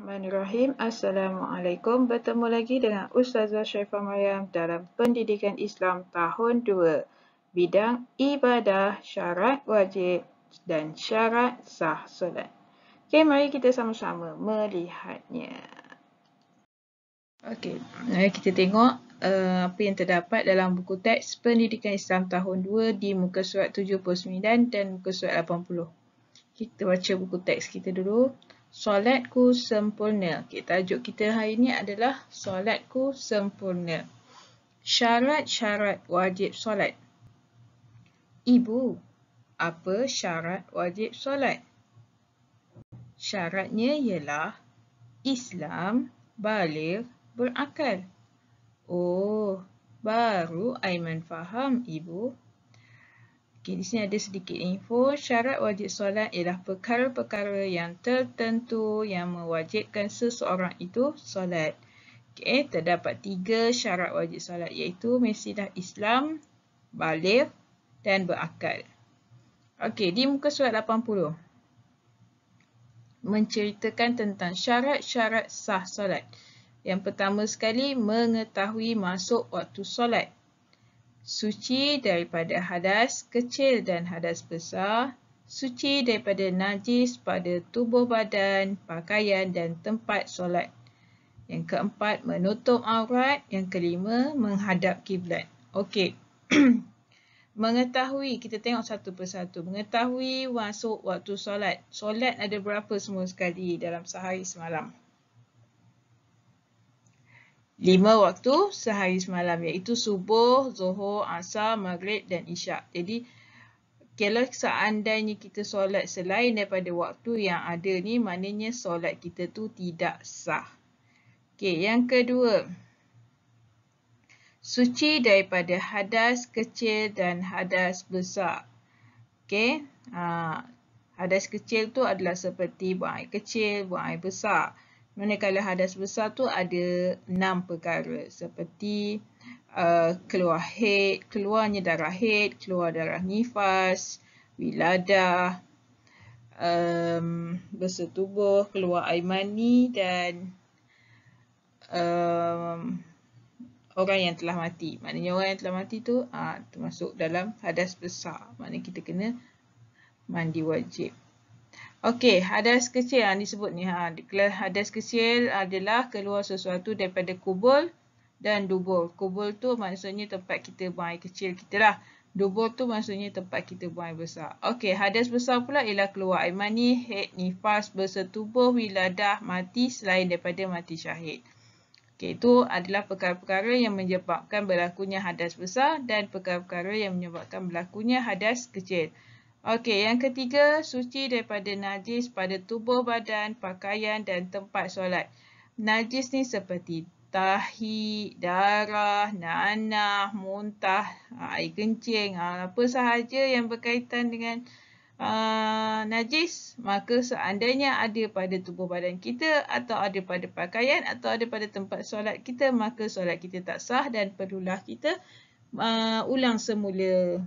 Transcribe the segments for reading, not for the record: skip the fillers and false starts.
Bismillahirrahmanirrahim. Assalamualaikum. Bertemu lagi dengan Ustazah Syaifah Maryam dalam Pendidikan Islam Tahun 2. Bidang ibadah, syarat wajib dan syarat sah solat. Okey, mari kita sama-sama melihatnya. Okey, mari kita tengok apa yang terdapat dalam buku teks Pendidikan Islam Tahun 2 di muka surat 79 dan muka surat 80. Kita baca buku teks kita dulu. Solatku sempurna. Okay, tajuk kita hari ini adalah Solatku sempurna. Syarat-syarat wajib solat. Ibu, apa syarat wajib solat? Syaratnya ialah Islam, baligh, berakal. Oh, baru Aiman faham, Ibu. Okay, di sini ada sedikit info. Syarat wajib solat ialah perkara-perkara yang tertentu yang mewajibkan seseorang itu solat. Okay, terdapat 3 syarat wajib solat iaitu mestilah Islam, baligh dan berakal. Okey, di muka surat 80 menceritakan tentang syarat-syarat sah solat. Yang pertama sekali, mengetahui masuk waktu solat. Suci daripada hadas kecil dan hadas besar, suci daripada najis pada tubuh badan, pakaian dan tempat solat. Yang keempat, menutup aurat. Yang kelima, menghadap kiblat. Okey. Mengetahui, kita tengok satu persatu. Mengetahui masuk waktu solat. Solat ada berapa semua sekali dalam sehari semalam? 5 waktu sehari semalam, iaitu subuh, zuhur, asar, maghrib dan isyak. Jadi, kalau seandainya kita solat selain daripada waktu yang ada ni, maknanya solat kita tu tidak sah. Okey, yang kedua. Suci daripada hadas kecil dan hadas besar. Okey, hadas kecil tu adalah seperti buang air kecil, buang air besar. Manakala hadas besar tu ada 6 perkara seperti keluarnya darah haid, keluar darah nifas, wiladah, bersetubuh, keluar air mani dan orang yang telah mati. Maknanya orang yang telah mati tu termasuk dalam hadas besar. Maknanya kita kena mandi wajib. Okey, hadas kecil yang disebut ni. Hadas kecil adalah keluar sesuatu daripada kubul dan dubur. Kubul tu maksudnya tempat kita buang air kecil kita lah. Dubur tu maksudnya tempat kita buang air besar. Okey, hadas besar pula ialah keluar air mani, haid, nifas, bersetubuh, wiladah, mati selain daripada mati syahid. Okey, itu adalah perkara-perkara yang menyebabkan berlakunya hadas besar dan perkara-perkara yang menyebabkan berlakunya hadas kecil. Okey, yang ketiga, suci daripada najis pada tubuh badan, pakaian dan tempat solat. Najis ni seperti tahi, darah, nanah, muntah, air kencing, apa sahaja yang berkaitan dengan najis, maka seandainya ada pada tubuh badan kita atau ada pada pakaian atau ada pada tempat solat kita, maka solat kita tak sah dan perlulah kita ulang semula.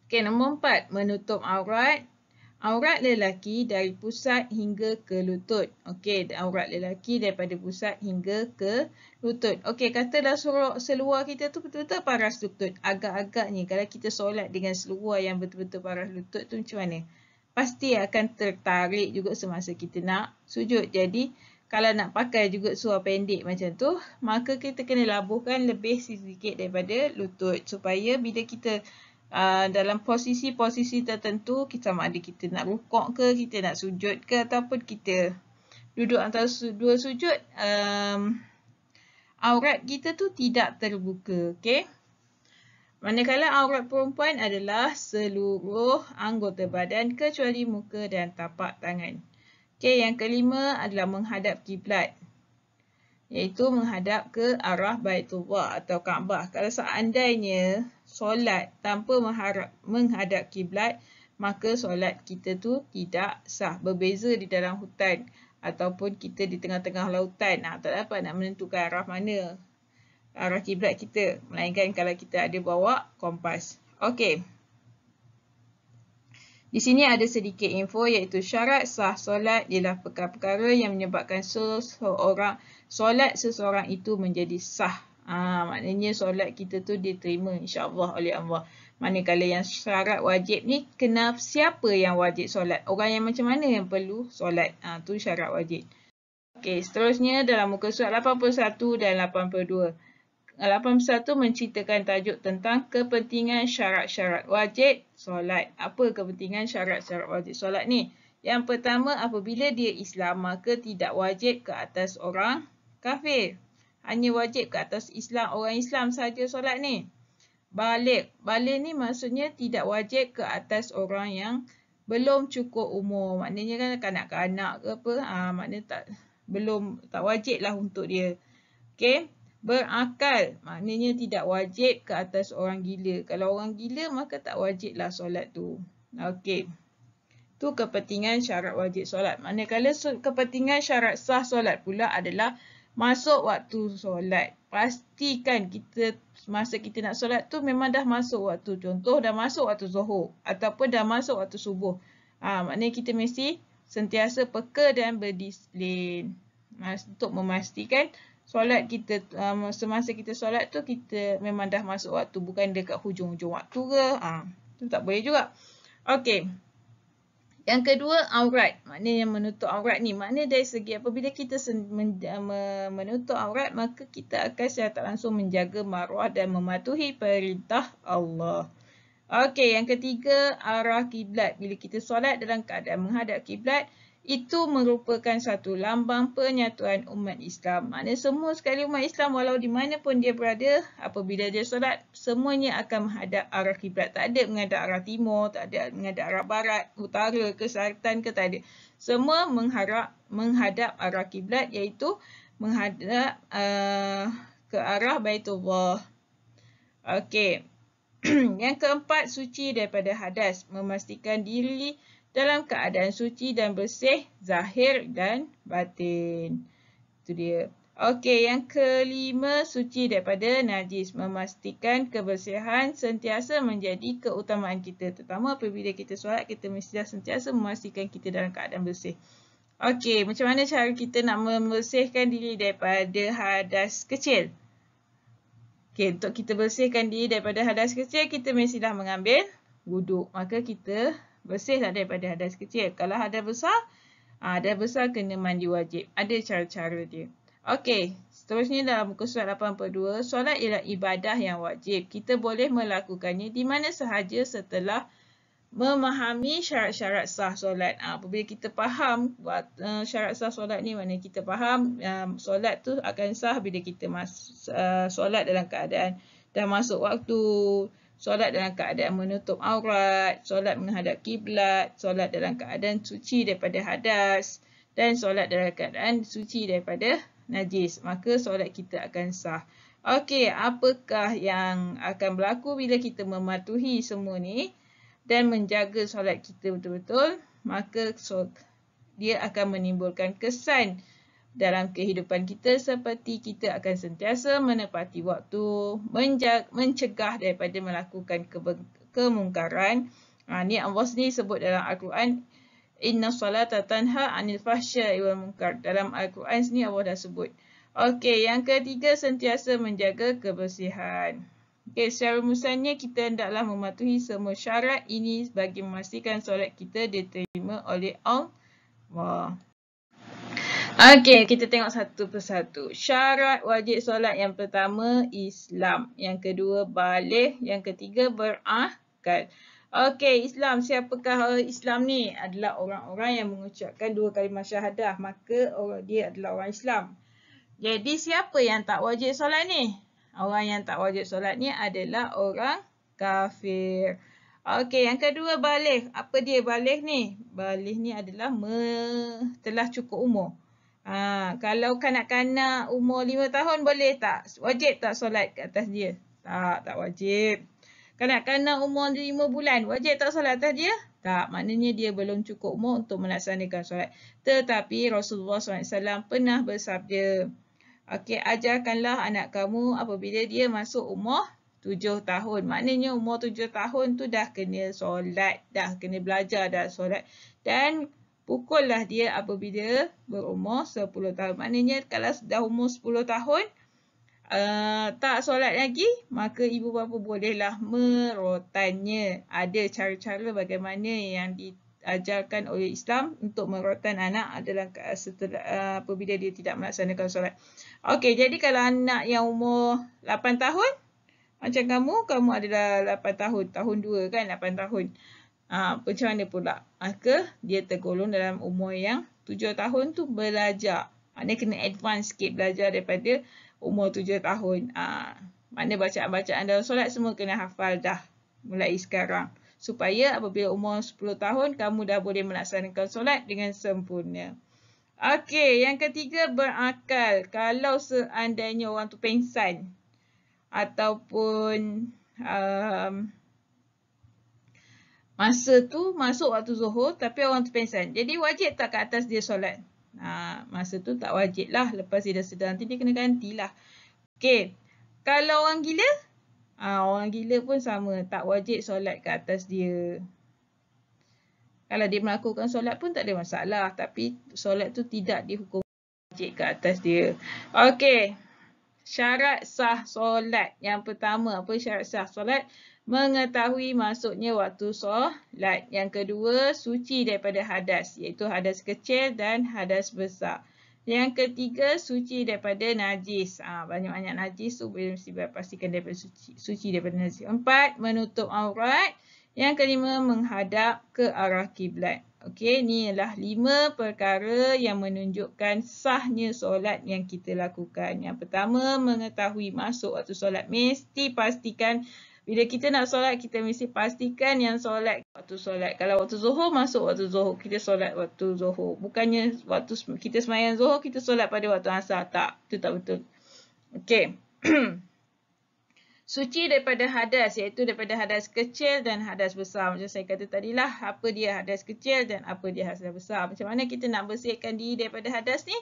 Okey, nombor 4, menutup aurat. Aurat lelaki dari pusat hingga ke lutut. Okey, aurat lelaki daripada pusat hingga ke lutut. Okey, katalah seluar kita tu betul-betul paras lutut. Agak-agaknya kalau kita solat dengan seluar yang betul-betul paras lutut tu macam mana? Pasti akan tertarik juga semasa kita nak sujud. Jadi, kalau nak pakai juga seluar pendek macam tu, maka kita kena labuhkan lebih sedikit daripada lutut supaya bila kita dalam posisi-posisi tertentu, sama ada kita nak rukuk ke, kita nak sujud ke, ataupun kita duduk antara dua sujud, aurat kita tu tidak terbuka. Okay? Manakala aurat perempuan adalah seluruh anggota badan kecuali muka dan tapak tangan. Okay, yang kelima adalah menghadap kiblat, iaitu menghadap ke arah Baitullah atau Kaabah. Kalau seandainya solat tanpa menghadap kiblat, maka solat kita tu tidak sah. Berbeza di dalam hutan ataupun kita di tengah-tengah lautan. Tak dapat nak menentukan arah mana arah kiblat kita, melainkan kalau kita ada bawa kompas. Okey. Di sini ada sedikit info iaitu syarat sah solat ialah perkara-perkara yang menyebabkan solat seseorang itu menjadi sah. Maknanya solat kita tu diterima insya-Allah oleh Allah. Manakala yang syarat wajib ni, kena siapa yang wajib solat? Orang yang macam mana yang perlu solat? Tu syarat wajib. Okey, seterusnya dalam muka surat 81 dan 82. 81 menceritakan tajuk tentang kepentingan syarat-syarat wajib solat. Apa kepentingan syarat-syarat wajib solat ni? Yang pertama, apabila dia Islam, maka tidak wajib ke atas orang kafir. Hanya wajib ke atas orang Islam sahaja solat ni. Baligh. Baligh ni maksudnya tidak wajib ke atas orang yang belum cukup umur. Maknanya kan kanak-kanak ke apa, maknanya tak wajib lah untuk dia. Okey. Berakal, maknanya tidak wajib ke atas orang gila. Kalau orang gila, maka tak wajiblah solat tu. Okey. Tu kepentingan syarat wajib solat. Manakala kepentingan syarat sah solat pula adalah masuk waktu solat. Pastikan masa kita nak solat tu memang dah masuk waktu. Contoh, dah masuk waktu zuhur ataupun dah masuk waktu subuh. Maknanya kita mesti sentiasa peka dan berdisiplin untuk memastikan solat kita, semasa kita solat tu kita memang dah masuk waktu, bukan dekat hujung-hujung waktu ke. Tu tak boleh juga. Okey. Yang kedua, aurat. Maknanya yang menutup aurat ni, maknanya dari segi apabila kita menutup aurat, maka kita akan secara tak langsung menjaga maruah dan mematuhi perintah Allah. Okey, yang ketiga, arah kiblat. Bila kita solat dalam keadaan menghadap kiblat, itu merupakan satu lambang penyatuan umat Islam. Maknanya semua sekali umat Islam walau di mana pun dia berada, apabila dia solat, semuanya akan menghadap arah kiblat. Tak ada menghadap arah timur, tak ada menghadap arah barat, utara ke selatan ke, tak ada. Semua menghadap arah kiblat, iaitu menghadap ke arah Baitullah. Okey. Yang keempat, suci daripada hadas. Memastikan diri dalam keadaan suci dan bersih, zahir dan batin. Itu dia. Okey, yang kelima, suci daripada najis. Memastikan kebersihan sentiasa menjadi keutamaan kita. Terutama apabila kita solat, kita mesti sentiasa memastikan kita dalam keadaan bersih. Okey, macam mana cara kita nak membersihkan diri daripada hadas kecil? Okey, untuk kita bersihkan diri daripada hadas kecil, kita mestilah mengambil wuduk. Maka kita bersihlah daripada hadas kecil. Kalau hadas besar kena mandi wajib. Ada cara-cara dia. Okey, seterusnya dalam muka surat 82, solat ialah ibadah yang wajib. Kita boleh melakukannya di mana sahaja setelah memahami syarat-syarat sah solat. Apabila kita faham syarat sah solat ni, mana kita faham solat tu akan sah bila kita solat dalam keadaan dah masuk waktu, solat dalam keadaan menutup aurat, solat menghadap kiblat, solat dalam keadaan suci daripada hadas, dan solat dalam keadaan suci daripada najis. Maka solat kita akan sah. Okey, apakah yang akan berlaku bila kita mematuhi semua ni dan menjaga solat kita betul-betul? Maka dia akan menimbulkan kesan dalam kehidupan kita seperti kita akan sentiasa menepati waktu, mencegah daripada melakukan kemungkaran. Ni Allah sendiri sebut dalam Al-Quran, Inna salata tanha anil fahsya'i wal munkar. Dalam Al-Quran sini Allah dah sebut. Okey, yang ketiga, sentiasa menjaga kebersihan. Okey, secara musannya kita hendaklah mematuhi semua syarat ini bagi memastikan solat kita diterima oleh Allah. Okey, kita tengok satu persatu. Syarat wajib solat yang pertama, Islam. Yang kedua, baligh. Yang ketiga, berakal. Okey, Islam. Siapakah Islam ni? Adalah orang-orang yang mengucapkan 2 kalimah syahadah. Maka dia adalah orang Islam. Jadi, siapa yang tak wajib solat ni? Orang yang tak wajib solat ni adalah orang kafir. Okey, yang kedua, baligh. Apa dia baligh ni? Baligh ni adalah telah cukup umur. Kalau kanak-kanak umur 5 tahun boleh tak? Wajib tak solat ke atas dia? Tak wajib. Kanak-kanak umur 5 bulan, wajib tak solat atas dia? Tak, maknanya dia belum cukup umur untuk melaksanakan solat. Tetapi Rasulullah SAW pernah bersabda, okey, ajarkanlah anak kamu apabila dia masuk umur 7 tahun. Maknanya umur 7 tahun tu dah kena solat, dah kena belajar dah solat. Dan pukullah dia apabila berumur 10 tahun. Maknanya kalau dah umur 10 tahun, tak solat lagi, maka ibu bapa bolehlah merotannya. Ada cara-cara bagaimana yang diajarkan oleh Islam untuk merotan anak adalah setelah apabila dia tidak melaksanakan solat. Okey, jadi kalau anak yang umur 8 tahun, macam kamu adalah 8 tahun, tahun 2 kan, 8 tahun. Macam mana pula? Maka dia tergolong dalam umur yang 7 tahun tu belajar. Maknanya kena advance sikit belajar daripada umur 7 tahun. Maknanya bacaan-bacaan dalam solat semua kena hafal dah mulai sekarang. Supaya apabila umur 10 tahun, kamu dah boleh melaksanakan solat dengan sempurna. Okey, yang ketiga berakal. Kalau seandainya orang tu pengsan ataupun masa tu masuk waktu zuhur tapi orang tu pengsan. Jadi wajib tak ke atas dia solat? Masa tu tak wajib lah. Lepas dia dah sedar nanti dia kena gantilah. Okey. Kalau orang gila? Orang gila pun sama. Tak wajib solat ke atas dia. Kalau dia melakukan solat pun tak ada masalah. Tapi solat tu tidak dihukum wajib ke atas dia. Okey. Syarat sah solat. Yang pertama, apa syarat sah solat? Mengetahui masuknya waktu solat. Yang kedua, suci daripada hadas, iaitu hadas kecil dan hadas besar. Yang ketiga, suci daripada najis. Banyak-banyak najis tu mesti pastikan daripada suci daripada najis. 4, menutup aurat. Yang kelima, menghadap ke arah kiblat. Okey, ni adalah 5 perkara yang menunjukkan sahnya solat yang kita lakukan. Yang pertama, mengetahui masuk waktu solat. Mesti pastikan bila kita nak solat, kita mesti pastikan yang solat waktu solat. Kalau waktu zuhur, masuk waktu zuhur. Kita solat waktu zuhur. Bukannya waktu kita sembahyang zuhur, kita solat pada waktu asar. Tak, itu tak betul. Okey. Suci daripada hadas, iaitu daripada hadas kecil dan hadas besar. Macam saya kata tadilah, apa dia hadas kecil dan apa dia hadas besar. Macam mana kita nak bersihkan diri daripada hadas ni?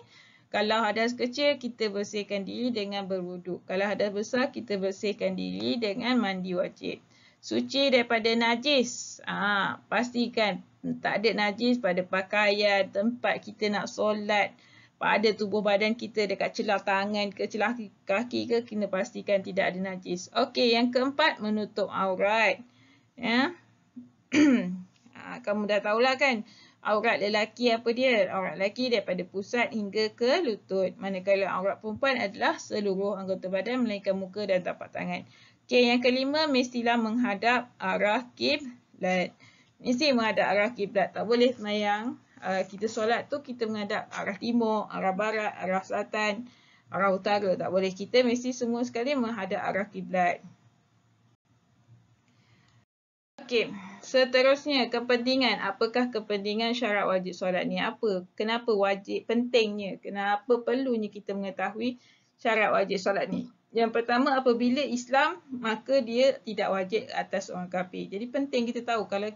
Kalau hadas kecil, kita bersihkan diri dengan berwuduk. Kalau hadas besar, kita bersihkan diri dengan mandi wajib. Suci daripada najis. Pastikan tak ada najis pada pakaian, tempat kita nak solat, pada tubuh badan kita, dekat celah tangan ke celah kaki ke, kena pastikan tidak ada najis. Okey, yang keempat, menutup aurat. Ya. Kamu dah tahulah kan, aurat lelaki apa dia? Aurat lelaki daripada pusat hingga ke lutut. Manakala aurat perempuan adalah seluruh anggota badan melainkan muka dan tapak tangan. Okey, yang kelima, mestilah menghadap arah kiblat. Mesti menghadap arah kiblat. Tak boleh semayang. Kita solat tu kita menghadap arah timur, arah barat, arah selatan, arah utara. Tak boleh. Kita mesti semua sekali menghadap arah kiblat. Okey, seterusnya kepentingan. Apakah kepentingan syarat wajib solat ni? Apa? Kenapa wajib? Pentingnya. Kenapa perlunya kita mengetahui syarat wajib solat ni? Yang pertama, apabila Islam, maka dia tidak wajib atas orang kafir. Jadi penting kita tahu kalau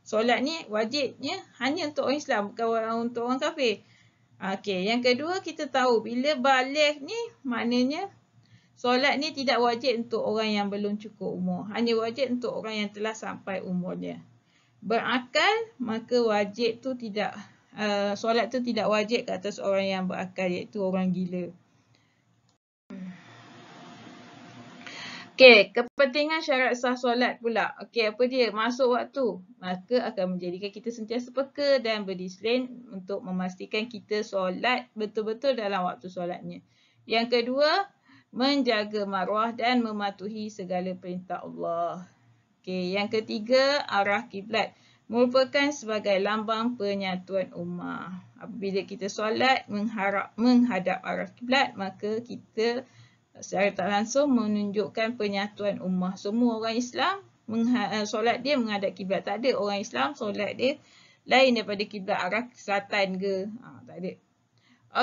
solat ni wajibnya hanya untuk orang Islam, bukan untuk orang kafir. Okey, yang kedua kita tahu bila baligh ni maknanya solat ni tidak wajib untuk orang yang belum cukup umur. Hanya wajib untuk orang yang telah sampai umurnya. Berakal, maka wajib tu tidak, solat tu tidak wajib ke atas orang yang berakal, iaitu orang gila. Okey, kepentingan syarat sah solat pula. Okey, apa dia? Masuk waktu. Maka akan menjadikan kita sentiasa peka dan berdisiplin untuk memastikan kita solat betul-betul dalam waktu solatnya. Yang kedua, menjaga maruah dan mematuhi segala perintah Allah. Okey, yang ketiga, arah kiblat merupakan sebagai lambang penyatuan ummah. Apabila kita solat menghadap arah kiblat, maka kita secara tak langsung menunjukkan penyatuan ummah. Semua orang Islam solat dia menghadap kiblat. Tak ada orang Islam solat dia lain daripada kiblat arah selatan ke. Tak ada.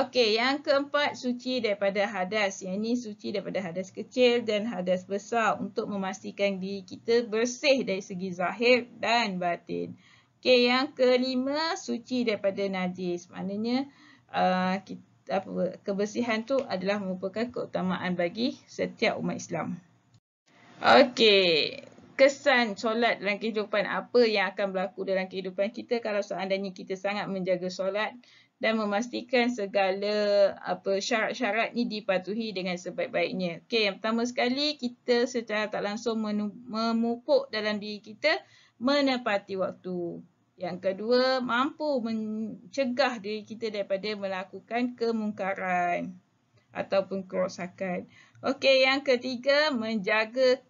Okey, yang keempat, suci daripada hadas. Yang ini suci daripada hadas kecil dan hadas besar untuk memastikan diri kita bersih dari segi zahir dan batin. Okey, yang kelima, suci daripada najis. Maknanya kebersihan tu adalah merupakan keutamaan bagi setiap umat Islam. Okey, kesan solat dalam kehidupan, apa yang akan berlaku dalam kehidupan kita kalau seandainya kita sangat menjaga solat dan memastikan segala syarat-syarat ni dipatuhi dengan sebaik-baiknya. Okey, yang pertama sekali, kita secara tak langsung memupuk dalam diri kita menepati waktu. Yang kedua, mampu mencegah diri kita daripada melakukan kemungkaran ataupun kerosakan. Okey, yang ketiga, menjaga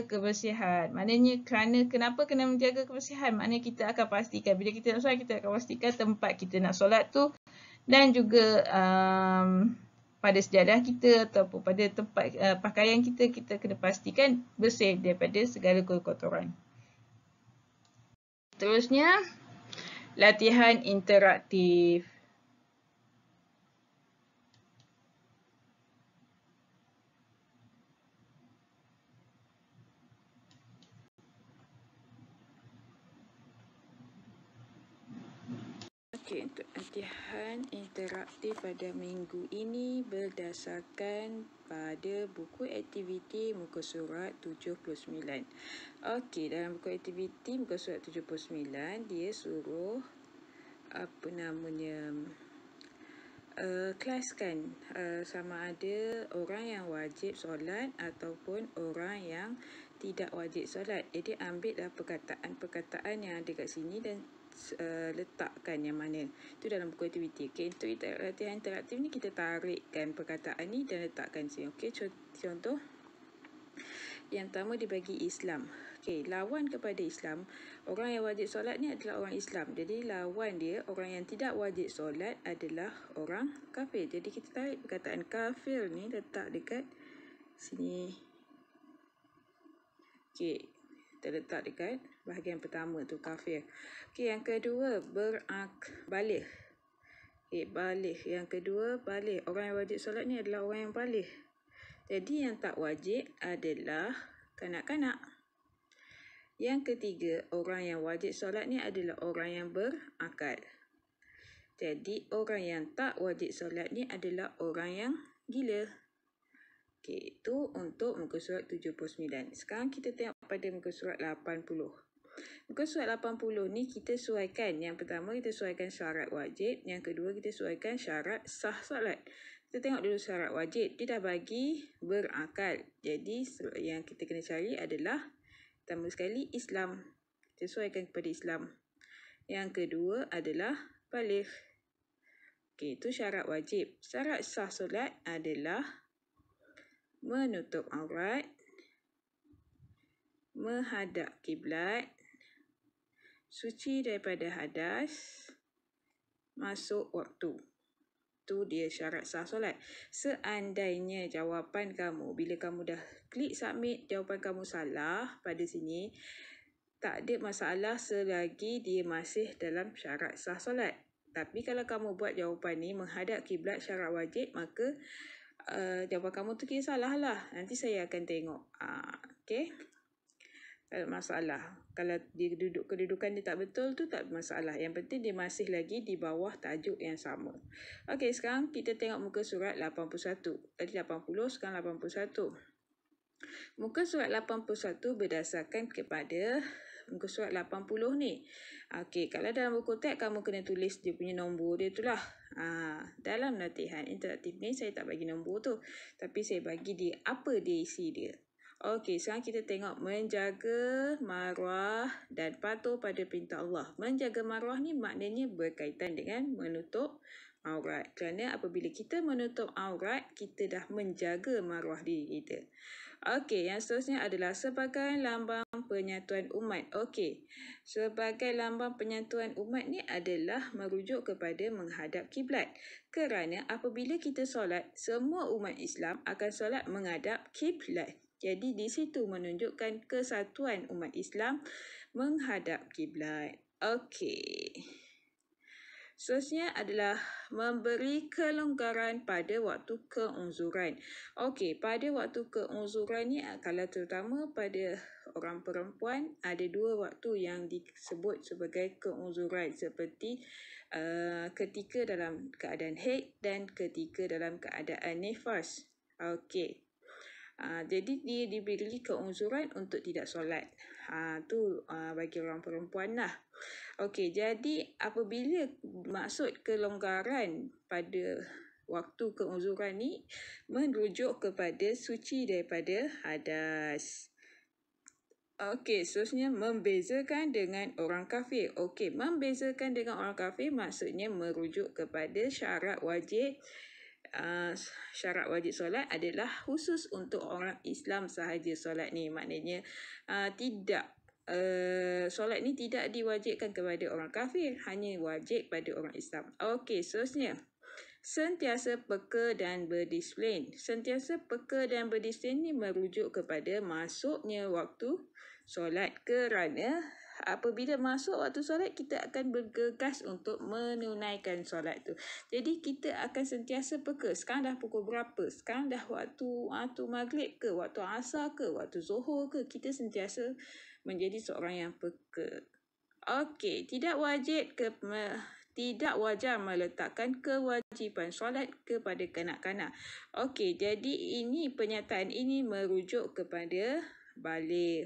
kebersihan. Maknanya kenapa kena menjaga kebersihan? Maknanya kita akan pastikan bila kita nak solat, kita akan pastikan tempat kita nak solat tu dan juga pada sejadah kita ataupun pada tempat pakaian kita kena pastikan bersih daripada segala kekotoran. Terusnya, latihan interaktif. Okey, untuk latihan interaktif pada minggu ini berdasarkan pada buku aktiviti muka surat 79. Okey, dalam buku aktiviti muka surat 79, dia suruh kelaskan sama ada orang yang wajib solat ataupun orang yang tidak wajib solat. Jadi ambillah perkataan-perkataan yang ada kat sini dan letakkan yang mana. Itu dalam buku aktiviti. Okay, untuk latihan interaktif ni kita tarikkan perkataan ni dan letakkan sini. Okay, contoh yang pertama dibagi Islam. Okey, lawan kepada Islam, orang yang wajib solat ni adalah orang Islam. Jadi lawan dia, orang yang tidak wajib solat adalah orang kafir. Jadi kita tarik perkataan kafir ni letak dekat sini. Okey, kita letak dekat bahagian pertama tu, kafir. Okey, yang kedua baligh. Okey, baligh. Yang kedua baligh. Orang yang wajib solat ni adalah orang yang baligh. Jadi yang tak wajib adalah kanak-kanak. Yang ketiga, orang yang wajib solat ni adalah orang yang berakal. Jadi orang yang tak wajib solat ni adalah orang yang gila. Okey, itu untuk muka surat 79. Sekarang kita tengok pada muka surat 80. Muka surat 80 ni kita sesuaikan. Yang pertama kita sesuaikan syarat wajib. Yang kedua kita sesuaikan syarat sah solat. Kita tengok dulu syarat wajib. Dia dah bagi berakal. Jadi yang kita kena cari adalah pertama sekali Islam. Kita sesuaikan kepada Islam. Yang kedua adalah baligh. Okey, itu syarat wajib. Syarat sah solat adalah menutup aurat, menghadap kiblat, suci daripada hadas, masuk waktu. Itu dia syarat sah solat. Seandainya jawapan kamu, bila kamu dah klik submit, jawapan kamu salah pada sini, tak ada masalah selagi dia masih dalam syarat sah solat. Tapi kalau kamu buat jawapan ni menghadap kiblat syarat wajib, maka jawapan kamu tu kira salah lah. Nanti saya akan tengok. Okey. Tak ada masalah. Kalau kedudukan dia tak betul tu tak ada masalah. Yang penting dia masih lagi di bawah tajuk yang sama. Okey, sekarang kita tengok muka surat 81. Tadi 80, sekarang 81. Muka surat 81 berdasarkan kepada muka surat 80 ni. Okey, kalau dalam buku teks kamu kena tulis dia punya nombor dia tu lah. Dalam latihan interaktif ni saya tak bagi nombor tu. Tapi saya bagi dia apa dia isi dia. Okey, sekarang kita tengok menjaga maruah dan patuh pada perintah Allah. Menjaga maruah ni maknanya berkaitan dengan menutup aurat. Kerana apabila kita menutup aurat, kita dah menjaga maruah diri kita. Okey, yang seterusnya adalah sebagai lambang penyatuan umat. Okey, sebagai lambang penyatuan umat ni adalah merujuk kepada menghadap kiblat. Kerana apabila kita solat, semua umat Islam akan solat menghadap kiblat. Jadi di situ menunjukkan kesatuan umat Islam menghadap kiblat. Okey. Seterusnya adalah memberi kelonggaran pada waktu keunzuran. Okey, pada waktu keunzuran ni kalau terutama pada orang perempuan ada dua waktu yang disebut sebagai keunzuran seperti ketika dalam keadaan haid dan ketika dalam keadaan nifas. Okey. Jadi dia diberi keuzuran untuk tidak solat. Tu bagi orang perempuan lah. Okey, jadi apabila maksud kelonggaran pada waktu keuzuran ni merujuk kepada suci daripada hadas. Okey, seterusnya membezakan dengan orang kafir. Okey, membezakan dengan orang kafir maksudnya merujuk kepada syarat wajib solat adalah khusus untuk orang Islam sahaja solat ni. Maknanya solat ni tidak diwajibkan kepada orang kafir, hanya wajib pada orang Islam. Okey, seterusnya. Sentiasa peka dan berdisiplin. Sentiasa peka dan berdisiplin ni merujuk kepada masuknya waktu solat, kerana apabila masuk waktu solat, kita akan bergegas untuk menunaikan solat tu. Jadi kita akan sentiasa peka. Sekarang dah pukul berapa? Sekarang dah waktu maghrib ke? Waktu asar ke? Waktu zuhur ke? Kita sentiasa menjadi seorang yang peka. Okey, tidak wajar meletakkan kewajipan solat kepada kanak-kanak. Okey, jadi pernyataan ini merujuk kepada baligh.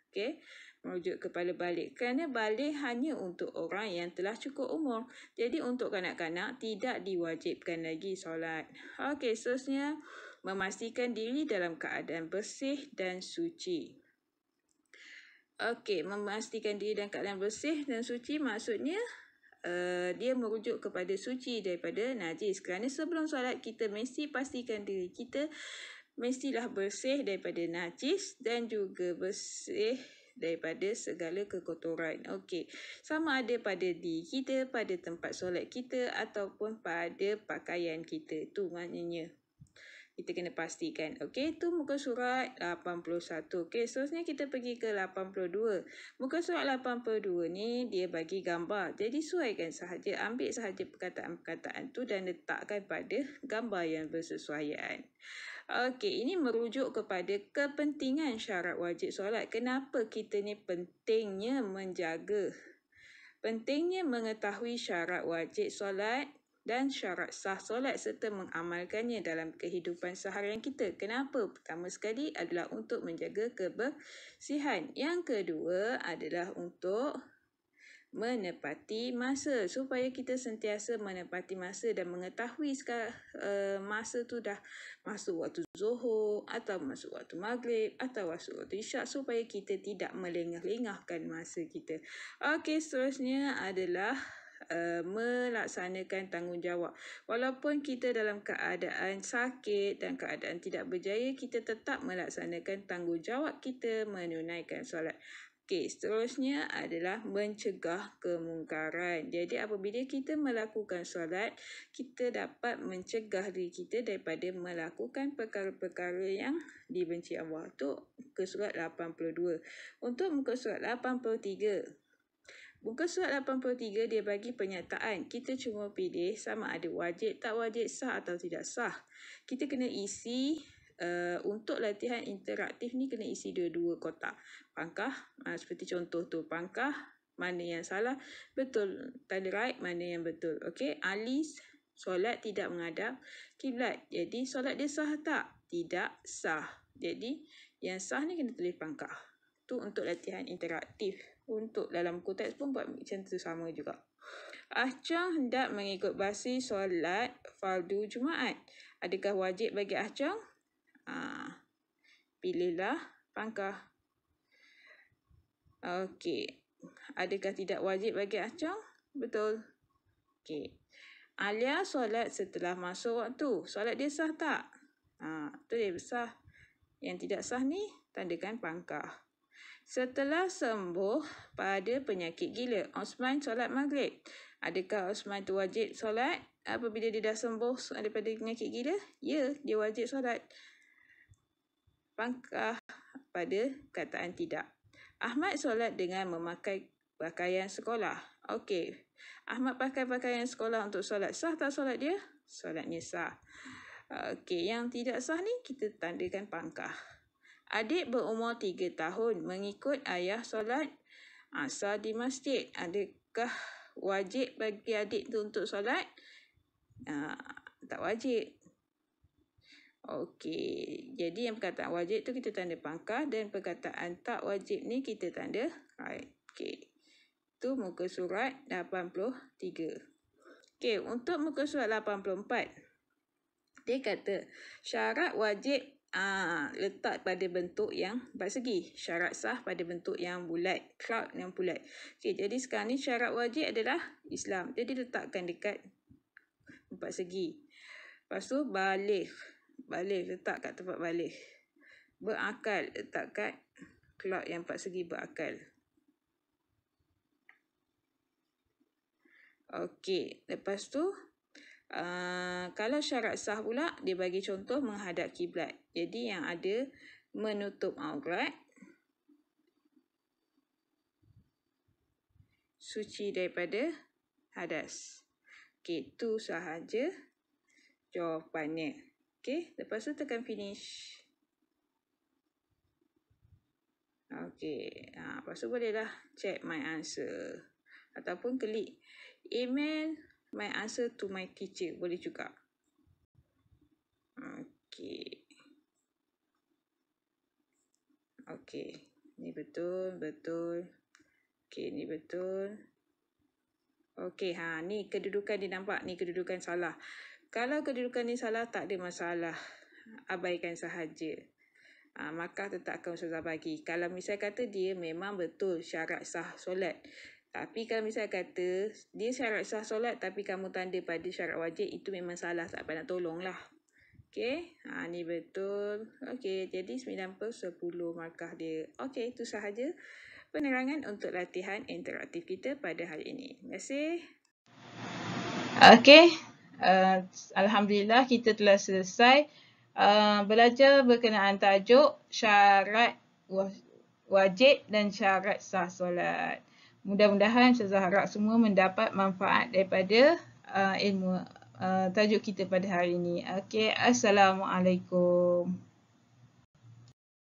Okey, merujuk kepada baligh. Kerana baligh hanya untuk orang yang telah cukup umur. Jadi untuk kanak-kanak tidak diwajibkan lagi solat. Okey, seterusnya memastikan diri dalam keadaan bersih dan suci. Okey, memastikan diri dalam keadaan bersih dan suci maksudnya dia merujuk kepada suci daripada najis. Kerana sebelum solat kita mesti pastikan diri kita mestilah bersih daripada najis dan juga bersih daripada segala kekotoran. Okey, sama ada pada diri kita, pada tempat solat kita ataupun pada pakaian kita. Tu maknanya kita kena pastikan. Okey, tu muka surat 81. Okey, seterusnya kita pergi ke 82. Muka surat 82 ni dia bagi gambar. Jadi suaikan sahaja, ambil sahaja perkataan-perkataan tu dan letakkan pada gambar yang bersesuaian. Okey, ini merujuk kepada kepentingan syarat wajib solat. Kenapa kita ni pentingnya menjaga? Pentingnya mengetahui syarat wajib solat dan syarat sah solat serta mengamalkannya dalam kehidupan seharian kita. Kenapa? Pertama sekali adalah untuk menjaga kebersihan. Yang kedua adalah untuk menepati masa, supaya kita sentiasa menepati masa dan mengetahui masa tu dah masuk waktu zuhur atau masuk waktu maghrib atau masuk waktu isyak, supaya kita tidak melengah-lengahkan masa kita. Okey, seterusnya adalah melaksanakan tanggungjawab. Walaupun kita dalam keadaan sakit dan keadaan tidak berjaya, kita tetap melaksanakan tanggungjawab kita menunaikan solat. Okey, seterusnya adalah mencegah kemungkaran. Jadi apabila kita melakukan solat, kita dapat mencegah diri kita daripada melakukan perkara-perkara yang dibenci Allah. Tu muka surat 82. Untuk muka surat 83. Muka surat 83 dia bagi pernyataan. Kita cuma pilih sama ada wajib, tak wajib, sah atau tidak sah. Kita kena isi, untuk latihan interaktif ni kena isi dua-dua kotak. Pangkah, seperti contoh tu. Pangkah, mana yang salah, betul. Tanda right, mana yang betul. Okey, alis, solat tidak menghadap kiblat. Jadi solat dia sah tak? Tidak sah. Jadi yang sah ni kena tulis pangkah. Tu untuk latihan interaktif. Untuk dalam buku teks pun buat macam tu sama juga. Ahcang hendak mengikut basi solat fardu Jumaat. Adakah wajib bagi Ahcang? Pilihlah pangkah. Okey. Adakah tidak wajib bagi Ahcang? Betul. Okey. Alia solat setelah masuk waktu. Solat dia sah tak? Tu dia sah. Yang tidak sah ni tandakan pangkah. Setelah sembuh pada penyakit gila, Osman solat maghrib. Adakah Osman tu wajib solat apabila dia dah sembuh daripada penyakit gila? Ya, dia wajib solat. Pangkah pada kataan tidak. Ahmad solat dengan memakai pakaian sekolah. Okey. Ahmad pakai pakaian sekolah untuk solat. Sah tak solat dia? Solatnya sah. Okey, yang tidak sah ni kita tandakan pangkah. Adik berumur 3 tahun mengikut ayah solat asar di masjid. Adakah wajib bagi adik tu untuk solat? Tak wajib. Okey, jadi yang perkataan wajib tu kita tanda pangkah dan perkataan tak wajib ni kita tanda right. Okey. Tu muka surat 83. Okey, untuk muka surat 84. Dia kata syarat wajib letak pada bentuk yang persegi. Syarat sah pada bentuk yang bulat. Cloud yang bulat. Okey, jadi sekarang ni syarat wajib adalah Islam. Jadi letakkan dekat empat segi. Lepas tu baligh. Baligh letak kat tempat baligh. Berakal letak kat cloud yang empat segi berakal. Okey, lepas tu kalau syarat sah pula, dia bagi contoh menghadap kiblat. Jadi yang ada menutup aurat, suci daripada hadas. Okey, itu sahaja jawapannya. Okey, lepas tu tekan finish. Okey, lepas tu bolehlah check my answer. Ataupun klik email my answer to my teacher. Boleh juga. Okey. Okey. Ni betul. Okey, ni betul. Okey, ni kedudukan dia nampak. Ni kedudukan salah. Kalau kedudukan ni salah, tak ada masalah. Abaikan sahaja. Maka tetap akan Ustazah bagi. Kalau misal kata dia memang betul syarat sah solat. Tapi kalau misal kata dia syarat sah solat tapi kamu tanda pada syarat wajib, itu memang salah, tak payah nak tolong lah. Okey, ni betul. Okey, jadi 9/10 markah dia. Okey, itu sahaja penerangan untuk latihan interaktif kita pada hari ini. Terima kasih. Okey, Alhamdulillah kita telah selesai belajar berkenaan tajuk syarat wajib dan syarat sah solat. Mudah-mudahan Ustazah harap semua mendapat manfaat daripada ilmu tajuk kita pada hari ini. Okey, Assalamualaikum.